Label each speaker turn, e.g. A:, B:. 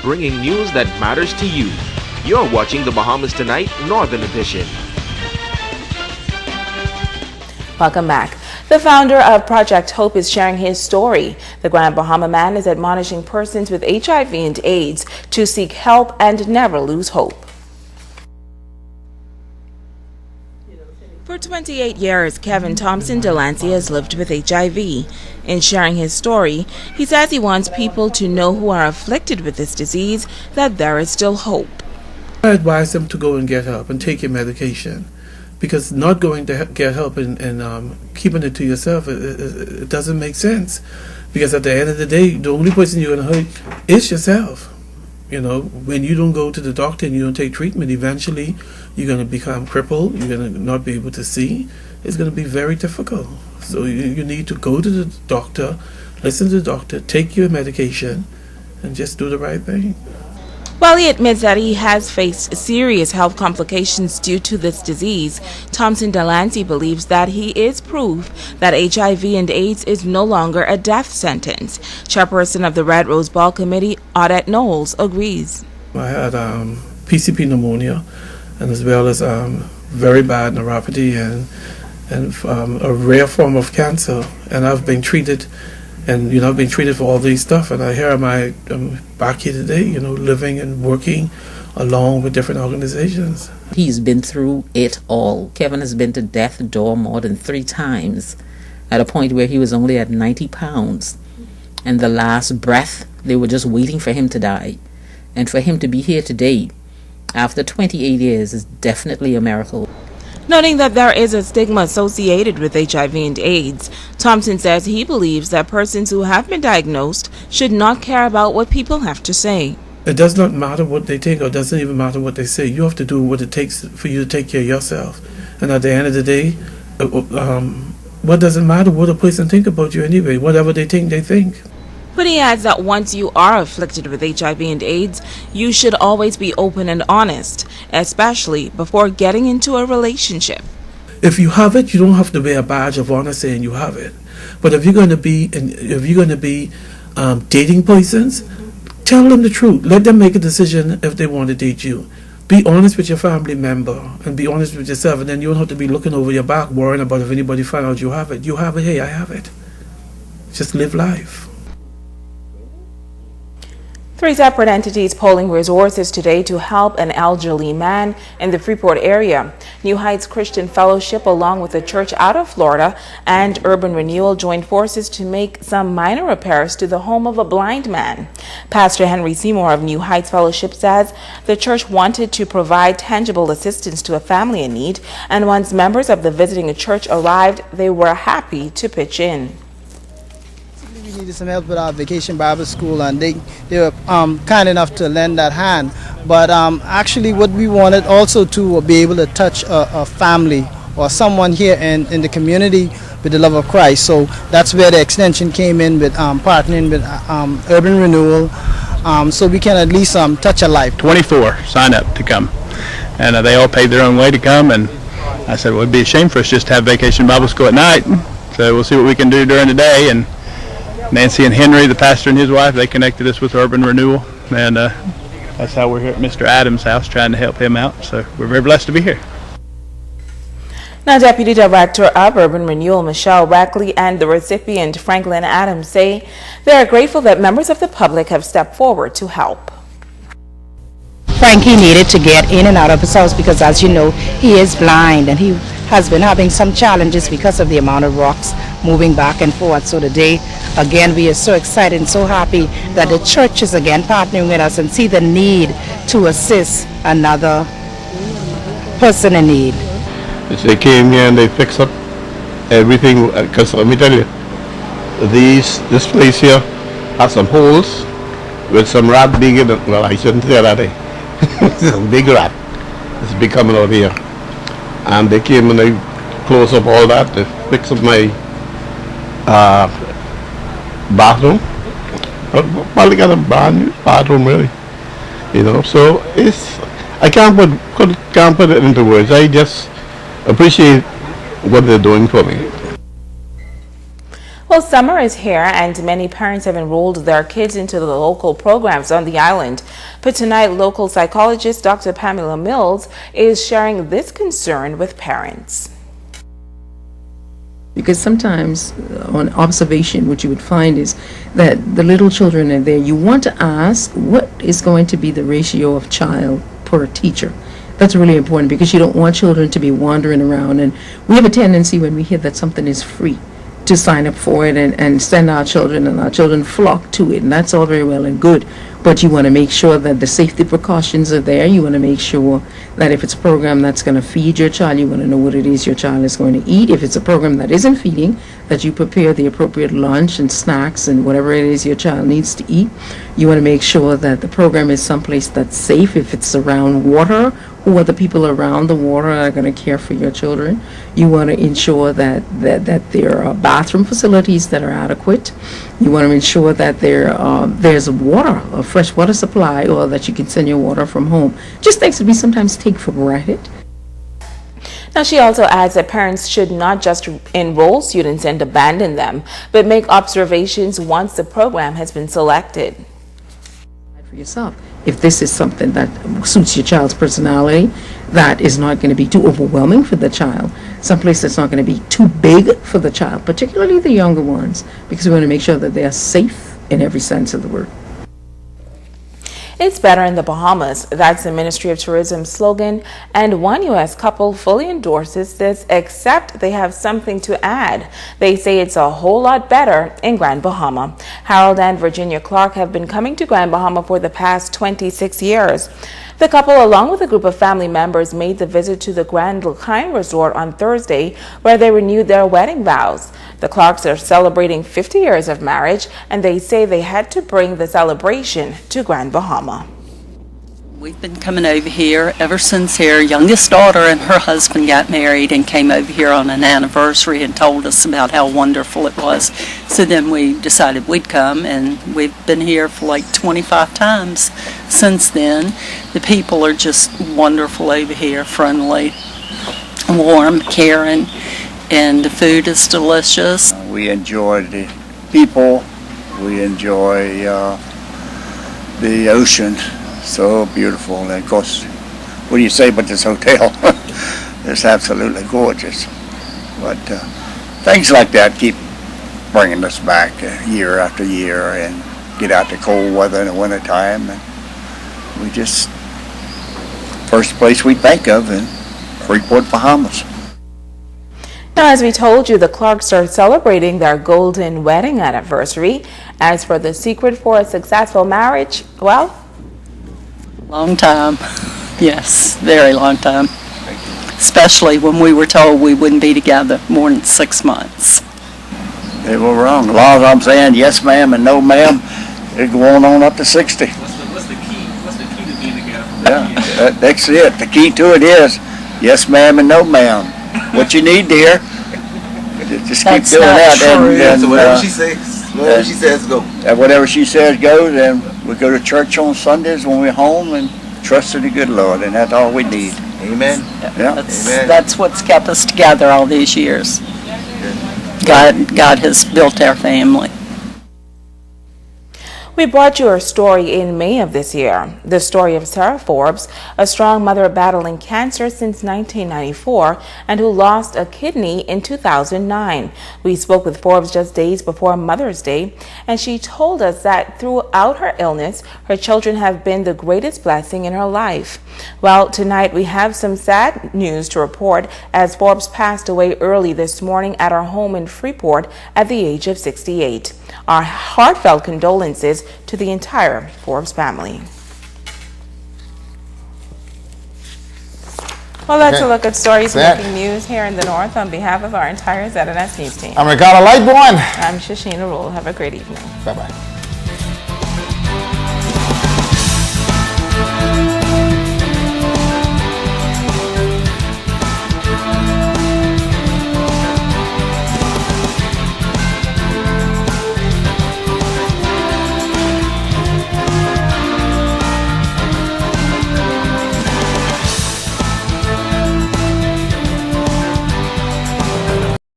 A: bringing news that matters to you. You're watching the Bahamas Tonight Northern Edition.
B: Welcome back. The founder of Project Hope is sharing his story. The Grand Bahama man is admonishing persons with HIV and AIDS to seek help and never lose hope. For 28 years, Kevin Thompson Delancey has lived with HIV. In sharing his story, he says he wants people to know who are afflicted with this disease that there is still hope.
C: I advise them to go and get help and take your medication, because not going to get help and keeping it to yourself, it doesn't make sense. Because at the end of the day, the only person you're going to hurt is yourself. You know, when you don't go to the doctor and you don't take treatment, eventually you're going to become crippled, you're going to not be able to see. It's going to be very difficult. So you need to go to the doctor, listen to the doctor, take your medication, and just do the right thing.
B: While he admits that he has faced serious health complications due to this disease, Thompson Delancey believes that he is proof that HIV and AIDS is no longer a death sentence. Chairperson of the Red Rose Ball Committee, Audette Knowles, agrees.
C: I had PCP pneumonia, and as well as very bad neuropathy and a rare form of cancer, and I've been treated. And, I've been treated for all these stuff, and I'm back here today, living and working along with different organizations.
D: He's been through it all. Kevin has been to death's door more than 3 times, at a point where he was only at 90 pounds. And the last breath, they were just waiting for him to die. And for him to be here today, after 28 years, is definitely a miracle.
B: Noting that there is a stigma associated with HIV and AIDS, Thompson says he believes that persons who have been diagnosed should not care about what people have to say.
C: It does not matter what they think, or it doesn't even matter what they say. You have to do what it takes for you to take care of yourself. And at the end of the day, what does it matter what a person think about you anyway? Whatever they think, they think.
B: But he adds that once you are afflicted with HIV and AIDS, you should always be open and honest, especially before getting into a relationship.
C: If you have it, you don't have to wear a badge of honor saying you have it. But if you're going to be dating persons, tell them the truth. Let them make a decision if they want to date you. Be honest with your family member and be honest with yourself, and then you don't have to be looking over your back worrying about if anybody find out you have it. You have it. Hey, I have it. Just live life.
B: 3 separate entities pooling resources today to help an elderly man in the Freeport area. New Heights Christian Fellowship, along with a church out of Florida, and Urban Renewal joined forces to make some minor repairs to the home of a blind man. Pastor Henry Seymour of New Heights Fellowship says the church wanted to provide tangible assistance to a family in need, and once members of the visiting church arrived, they were happy to pitch in.
E: We needed some help with our Vacation Bible School, and they were kind enough to lend that hand. But actually what we wanted also to be able to touch a family or someone here in the community with the love of Christ. So that's where the extension came in with partnering with Urban Renewal, so we can at least touch a life.
F: 24 signed up to come, and they all paid their own way to come, and I said, well, it'd be a shame for us just to have Vacation Bible School at night, so we'll see what we can do during the day. And Nancy and Henry, the pastor and his wife, they connected us with Urban Renewal, and that's how we're here at Mr. Adams' house trying to help him out. So we're very blessed to be here.
B: Now, Deputy Director of Urban Renewal Michelle Rackley and the recipient Franklin Adams say they are grateful that members of the public have stepped forward to help.
G: Frankie needed to get in and out of his house because, as you know, he is blind and he has been having some challenges because of the amount of rocks moving back and forth. So today, again, we are so excited and so happy that the church is again partnering with us and see the need to assist another person in need.
H: They came here and they fixed up everything, because let me tell you, this place here has some holes with some rat being in it. Well, I shouldn't say that. It's a big rat. It's big coming out here. And they came and they closed up all that. They fixed up my bathroom. Probably got a brand new bathroom, really. So I can't put it into words. I just appreciate what they're doing for me.
B: Well, Well, summer is here and many parents have enrolled their kids into the local programs on the island. But tonight, local psychologist Dr. Pamela Mills is sharing this concern with parents.
I: Because sometimes on observation, what you would find is that the little children are there. You want to ask what is going to be the ratio of child per teacher. That's really important because you don't want children to be wandering around. And we have a tendency when we hear that something is free to sign up for it and send our children, and our children flock to it. And that's all very well and good. But you want to make sure that the safety precautions are there. You want to make sure that if it's a program that's going to feed your child, you want to know what it is your child is going to eat. If it's a program that isn't feeding, that you prepare the appropriate lunch and snacks and whatever it is your child needs to eat. You want to make sure that the program is someplace that's safe. If it's around water, who are the people around the water that are going to care for your children? You want to ensure that there are bathroom facilities that are adequate. You want to ensure that there's water, a fresh water supply, or that you can send your water from home. Just things that we sometimes take for granted.
B: Now, she also adds that parents should not just enroll students and abandon them, but make observations once the program has been selected.
I: For yourself, if this is something that suits your child's personality, that is not going to be too overwhelming for the child, someplace that's not going to be too big for the child, particularly the younger ones, because we want to make sure that they are safe in every sense of the word.
B: It's better in the Bahamas. That's the Ministry of Tourism slogan, and one U.S. couple fully endorses this, except they have something to add. They say it's a whole lot better in Grand Bahama. Harold and Virginia Clark have been coming to Grand Bahama for the past 26 years. The couple, along with a group of family members, made the visit to the Grand Lacaille Resort on Thursday, where they renewed their wedding vows. The Clarks are celebrating 50 years of marriage, and they say they had to bring the celebration to Grand Bahama.
J: We've been coming over here ever since our youngest daughter and her husband got married and came over here on an anniversary and told us about how wonderful it was. So then we decided we'd come, and we've been here for like 25 times since then. The people are just wonderful over here, friendly, warm, caring, and the food is delicious.
K: We enjoy the people, we enjoy the ocean. So beautiful, and of course, what do you say about this hotel? It's absolutely gorgeous. But things like that keep bringing us back year after year, and get out the cold weather in the wintertime. And we just, first place we think of in Freeport, Bahamas.
B: Now, as we told you, the Clarks are celebrating their golden wedding anniversary. As for the secret for a successful marriage, well,
J: long time. Yes, very long time. Especially when we were told we wouldn't be together more than 6 months.
K: They were wrong. As long as I'm saying yes ma'am and no ma'am, it's going on up to 60.
A: What's the key? What's the key to being together?
K: Yeah, that's it. The key to it is yes ma'am and no ma'am. What you need, dear. Just keep doing that. And
A: so whatever she says, whatever she says, go.
K: Whatever she says goes, and we go to church on Sundays when we're home and trust in the good Lord, and that's all we need.
A: Amen.
K: Yeah.
J: That's what's kept us together all these years. God has built our family.
B: we brought you a story in May of this year. The story of Sarah Forbes, a strong mother battling cancer since 1994 and who lost a kidney in 2009. We spoke with Forbes just days before Mother's Day, and she told us that throughout her illness, her children have been the greatest blessing in her life. Well, tonight we have some sad news to report as Forbes passed away early this morning at her home in Freeport at the age of 68. Our heartfelt condolences to the entire Forbes family. Well, that's a look at stories making news here in the North on behalf of our entire ZNS News team.
L: I'm Ricardo Lightborn.
B: I'm Shasheena Rolle. Have a great evening.
L: Bye-bye.